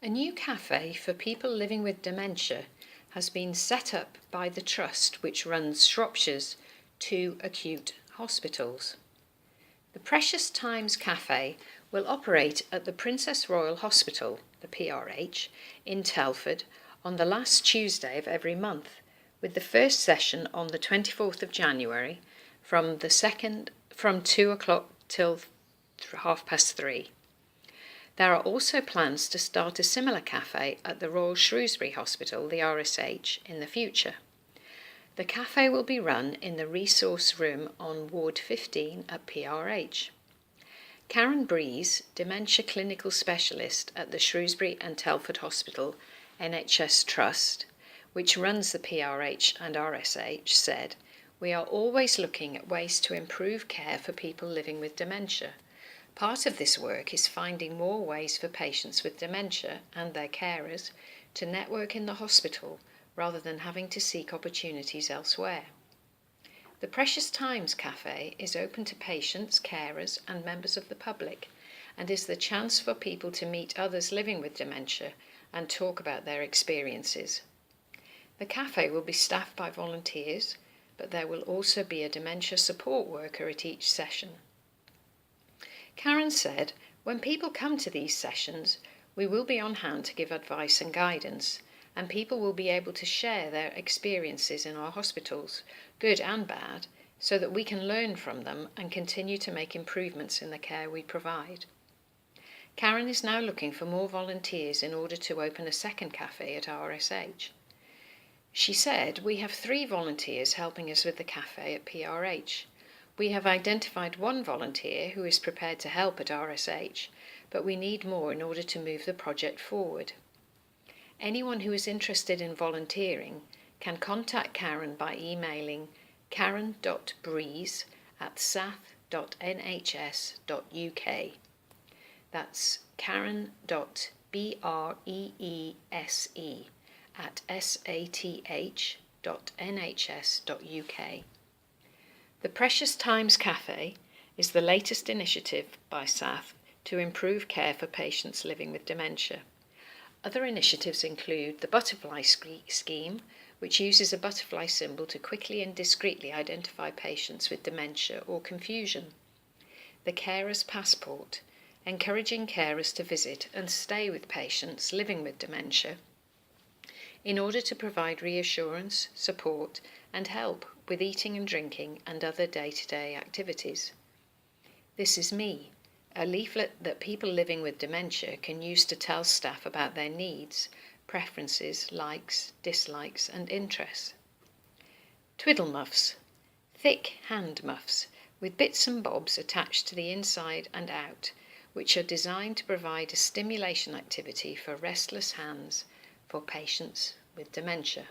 A new cafe for people living with dementia has been set up by the trust which runs Shropshire's 2 acute hospitals. The Precious Times Cafe will operate at the Princess Royal Hospital, the PRH, in Telford on the last Tuesday of every month, with the first session on the 24th of January from 2 o'clock till 3:30. There are also plans to start a similar cafe at the Royal Shrewsbury Hospital, the RSH, in the future. The cafe will be run in the resource room on Ward 15 at PRH. Karen Breeze, Dementia Clinical Specialist at the Shrewsbury and Telford Hospital NHS Trust, which runs the PRH and RSH, said, "We are always looking at ways to improve care for people living with dementia. Part of this work is finding more ways for patients with dementia and their carers to network in the hospital rather than having to seek opportunities elsewhere." The Precious Times Cafe is open to patients, carers and members of the public and is the chance for people to meet others living with dementia and talk about their experiences. The cafe will be staffed by volunteers, but there will also be a dementia support worker at each session. Karen said, "When people come to these sessions, we will be on hand to give advice and guidance, and people will be able to share their experiences in our hospitals, good and bad, so that we can learn from them and continue to make improvements in the care we provide." Karen is now looking for more volunteers in order to open a second cafe at RSH. She said, "We have 3 volunteers helping us with the cafe at PRH. We have identified 1 volunteer who is prepared to help at RSH, but we need more in order to move the project forward." Anyone who is interested in volunteering can contact Karen by emailing karen.breeze@sath.nhs.uk. That's karen.breese@sath.nhs.uk. The Precious Times Cafe is the latest initiative by SATH to improve care for patients living with dementia. Other initiatives include the Butterfly Scheme, which uses a butterfly symbol to quickly and discreetly identify patients with dementia or confusion. The Carer's Passport, encouraging carers to visit and stay with patients living with dementia in order to provide reassurance, support and help with eating and drinking and other day-to-day activities. This Is Me, a leaflet that people living with dementia can use to tell staff about their needs, preferences, likes, dislikes and interests. Twiddle Muffs, thick hand muffs with bits and bobs attached to the inside and out, which are designed to provide a stimulation activity for restless hands for patients with dementia.